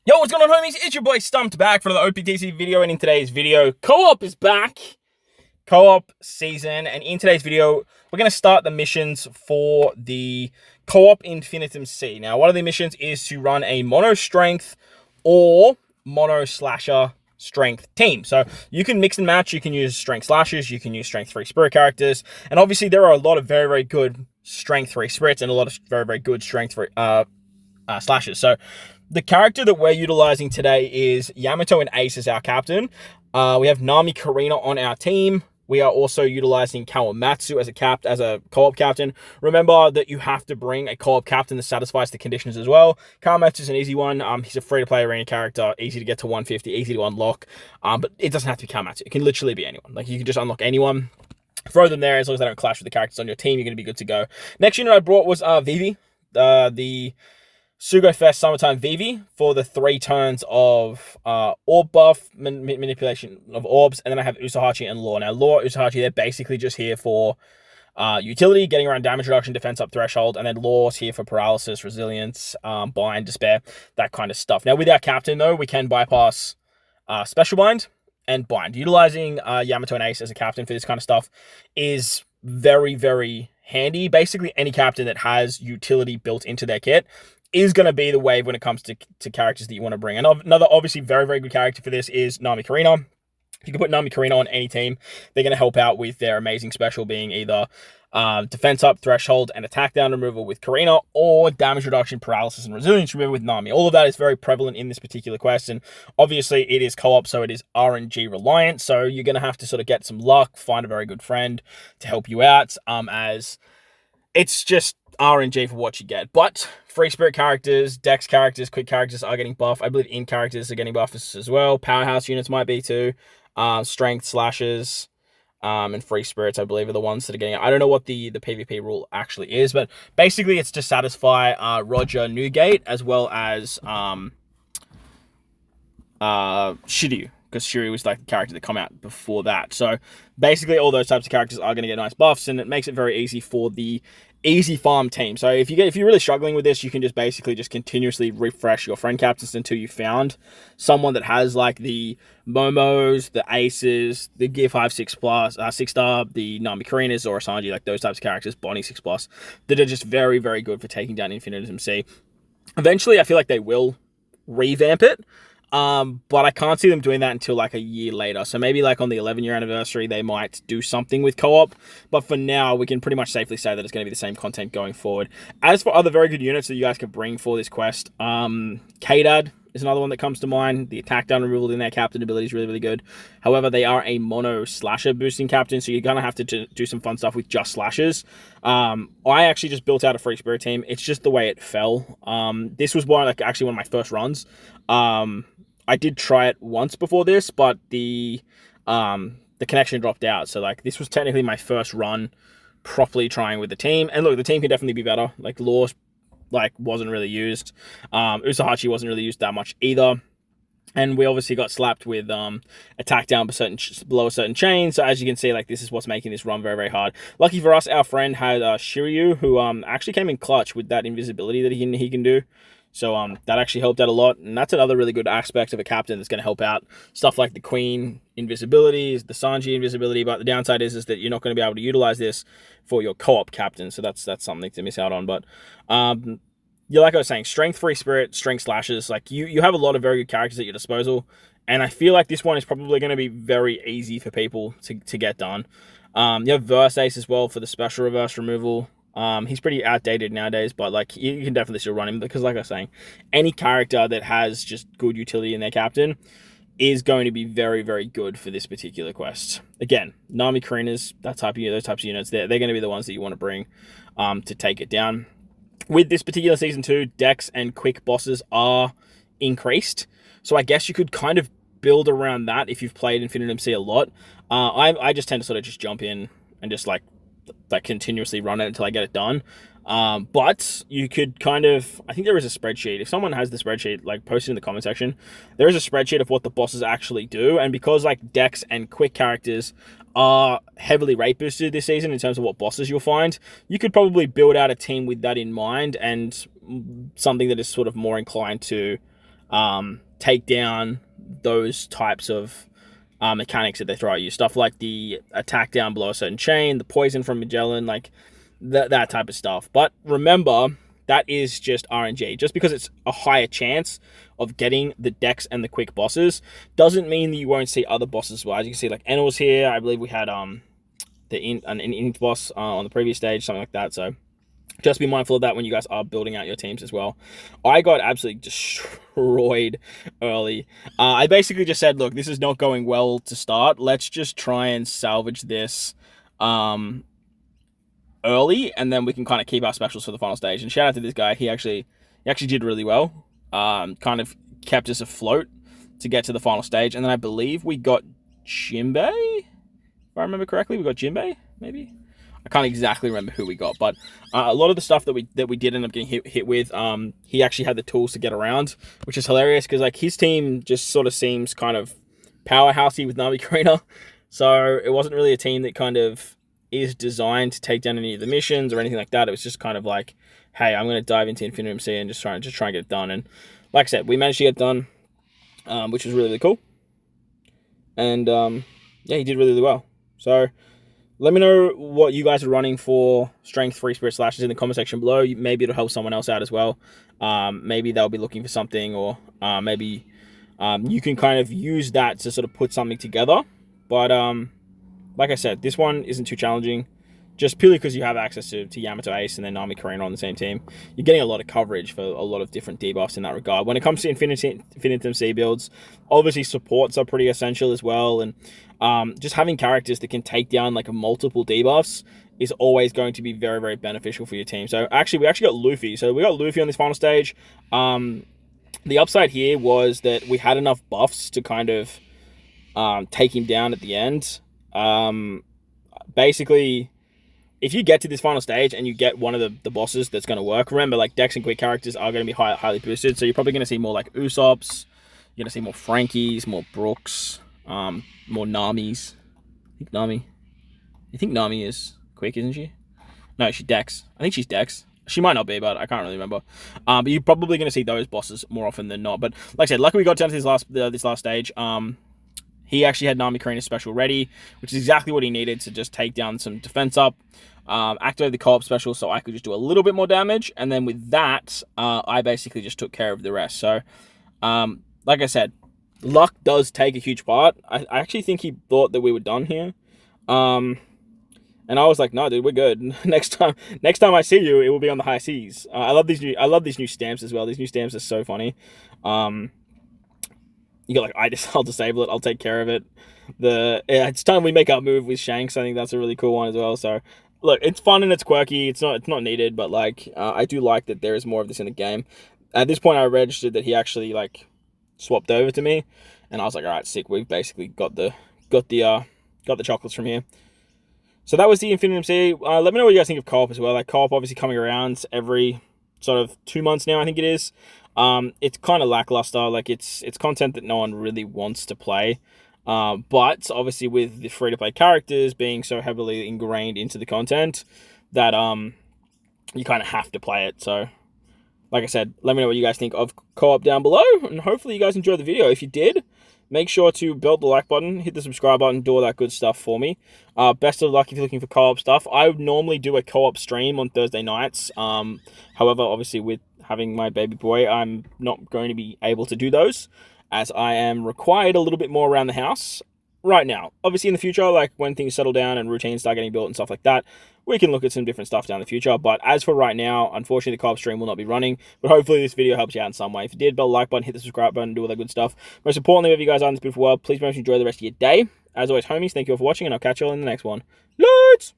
Yo, what's going on, homies? It's your boy Stumped back for the OPTC video, and in today's video, co-op is back. Co-op season, and in today's video, we're going to start the missions for the co-op INFINITUM C. Now, one of the missions is to run a mono strength or mono slasher strength team. So you can mix and match, you can use strength slashers, you can use strength 3 spirit characters, and obviously there are a lot of very, very good strength 3 spirits and a lot of very, very good strength 3 slashers. So the character that we're utilizing today is Yamato and Ace as our captain. We have Nami Karina on our team. We are also utilizing Kawamatsu as a co-op captain. Remember that you have to bring a co-op captain that satisfies the conditions as well. Kawamatsu is an easy one. He's a free-to-play arena character, easy to get to 150, easy to unlock. But it doesn't have to be Kawamatsu. It can literally be anyone. Like, you can just unlock anyone, throw them there. As long as they don't clash with the characters on your team, you're going to be good to go. Next unit I brought was Vivi, the Sugo Fest Summertime Vivi for the 3 turns of orb buff, manipulation of orbs, and then I have Usahachi and Law. Now, Law, Usahachi, they're basically just here for utility, getting around damage reduction, defense up threshold, and then Law's here for paralysis, resilience, bind, despair, that kind of stuff. Now, with our captain, though, we can bypass special bind and bind. Utilizing Yamato and Ace as a captain for this kind of stuff is very, very handy. Basically, any captain that has utility built into their kit is going to be the wave when it comes to characters that you want to bring. And another obviously very, very good character for this is Nami Karina. You can put Nami Karina on any team. They're going to help out with their amazing special being either defense up, threshold, and attack down removal with Karina, or damage reduction, paralysis, and resilience removal with Nami. All of that is very prevalent in this particular quest, and obviously it is co-op, so it is RNG reliant, so you're going to have to sort of get some luck, find a very good friend to help you out, as it's just RNG for what you get. But free spirit characters, dex characters, quick characters are getting buff. I believe in characters are getting buffs as well. Powerhouse units might be too. Strength slashers and free spirits, I believe, are the ones that are getting it. I don't know what the PvP rule actually is, but basically it's to satisfy Roger Newgate as well as Shiryu, because Shiryu was like the character that come out before that. So basically all those types of characters are going to get nice buffs, and it makes it very easy for the easy farm team. So if you're really struggling with this, you can just basically just continuously refresh your friend captains until you found someone that has like the Momos, the Aces, the Gear 5 6 plus, 6-star, the Nami Karinas or Sanji, like those types of characters, Bonnie 6 plus, that are just very, very good for taking down INFINITUM C. Eventually, I feel like they will revamp it. But I can't see them doing that until like a year later. So maybe like on the 11-year anniversary, they might do something with co-op. But for now, we can pretty much safely say that it's going to be the same content going forward. As for other very good units that you guys can bring for this quest, Kadad is another one that comes to mind. The attack down removal in their captain ability is really, really good. However, they are a mono slasher boosting captain, so you're going to have to do some fun stuff with just slashers. I actually just built out a free spirit team. It's just the way it fell. This was actually one of my first runs. I did try it once before this, but the connection dropped out. So like this was technically my first run properly trying with the team. And look, the team can definitely be better. Like Law wasn't really used. Usahachi wasn't really used that much either. And we obviously got slapped with attack down below a certain chain. So as you can see, like this is what's making this run very, very hard. Lucky for us, our friend had Shiryu, who actually came in clutch with that invisibility that he can do. So that actually helped out a lot, and that's another really good aspect of a captain that's going to help out. Stuff like the Queen invisibility, the Sanji invisibility, but the downside is that you're not going to be able to utilize this for your co-op captain, so that's something to miss out on. But yeah, like I was saying, strength, free spirit, strength slashes, like you have a lot of very good characters at your disposal, and I feel like this one is probably going to be very easy for people to get done. You have Verse Ace as well for the special reverse removal. He's pretty outdated nowadays, but like you can definitely still run him because, like I was saying, any character that has just good utility in their captain is going to be very, very good for this particular quest. Again, Nami Karinas, those types of units, they're going to be the ones that you want to bring to take it down. With this particular season 2, dex and quick bosses are increased, so I guess you could kind of build around that if you've played INFINITUM C a lot. I just tend to sort of just jump in and just like continuously run it until I get it done. But you could kind of, I think there is a spreadsheet. If someone has the spreadsheet, like post it in the comment section. There is a spreadsheet of what the bosses actually do. And because like dex and quick characters are heavily rate boosted this season in terms of what bosses you'll find, you could probably build out a team with that in mind and something that is sort of more inclined to take down those types of mechanics that they throw at you. Stuff like the attack down below a certain chain, the poison from Magellan, like that type of stuff. But remember, that is just RNG. Just because it's a higher chance of getting the Dex and the quick bosses doesn't mean that you won't see other bosses as well. As you can see, like Enel's here. I believe we had an Int boss on the previous stage, something like that. So just be mindful of that when you guys are building out your teams as well. I got absolutely destroyed early. I basically just said, look, this is not going well to start. Let's just try and salvage this early, and then we can kind of keep our specials for the final stage. And shout out to this guy. He actually did really well. Kind of kept us afloat to get to the final stage. And then I believe we got Giampier, if I remember correctly. We got Giampier, maybe? I can't exactly remember who we got, but a lot of the stuff that we did end up getting hit with, he actually had the tools to get around, which is hilarious because like his team just sort of seems kind of powerhousey with Nami Karina, so it wasn't really a team that kind of is designed to take down any of the missions or anything like that. It was just kind of like, hey, I'm going to dive into INFINITUM C and just try and get it done. And like I said, we managed to get it done, which was really, really cool. And yeah, he did really, really well. So let me know what you guys are running for Strength 3 Spirit Slashes in the comment section below. Maybe it'll help someone else out as well. Maybe they'll be looking for something, or maybe you can kind of use that to sort of put something together. But like I said, this one isn't too challenging, just purely because you have access to Yamato Ace and then Nami Karina on the same team. You're getting a lot of coverage for a lot of different debuffs in that regard. When it comes to Infinitum C builds, obviously supports are pretty essential as well, and just having characters that can take down like multiple debuffs is always going to be very, very beneficial for your team. So we actually got Luffy. So we got Luffy on this final stage. The upside here was that we had enough buffs to kind of take him down at the end. Basically, if you get to this final stage and you get one of the bosses that's going to work, remember, like, Dex and quick characters are going to be highly boosted, so you're probably going to see more, like, Usop's, you're going to see more Frankies, more Brooks, more Namis. I think Nami is quick, isn't she? No, she's Dex. I think she's Dex. She might not be, but I can't really remember. But you're probably going to see those bosses more often than not. But like I said, luckily we got down to this last stage. He actually had Nami Karina's special ready, which is exactly what he needed to just take down some defense up. Activate the co-op special so I could just do a little bit more damage. And then with that, I basically just took care of the rest. So, like I said, luck does take a huge part. I actually think he thought that we were done here. And I was like, no, dude, we're good. Next time I see you, it will be on the high seas. I love these new stamps as well. These new stamps are so funny. You got like, I'll disable it. I'll take care of it. It's time we make our move with Shanks. I think that's a really cool one as well. So look, it's fun and it's quirky. It's not needed, but like I do like that there is more of this in the game. At this point, I registered that he actually like swapped over to me, and I was like, all right, sick. We've basically got the chocolates from here. So that was the Infinitum C. Let me know what you guys think of co-op as well. Like, co-op obviously coming around every sort of 2 months now, I think it is. It's kind of lackluster. Like, it's content that no one really wants to play. But obviously with the free-to-play characters being so heavily ingrained into the content that you kind of have to play it. So, like I said, let me know what you guys think of co-op down below, and hopefully you guys enjoyed the video. If you did, make sure to belt the like button, hit the subscribe button, do all that good stuff for me. Best of luck if you're looking for co-op stuff. I would normally do a co-op stream on Thursday nights. However, obviously with having my baby boy, I'm not going to be able to do those, as I am required a little bit more around the house right now. Obviously in the future, like when things settle down and routines start getting built and stuff like that, we can look at some different stuff down the future. But as for right now, unfortunately, the co-op stream will not be running. But hopefully this video helps you out in some way. If you did, bell the like button, hit the subscribe button, do all that good stuff. Most importantly, wherever you guys are in this beautiful world, please make sure you enjoy the rest of your day. As always, homies, thank you all for watching, and I'll catch you all in the next one. Loads!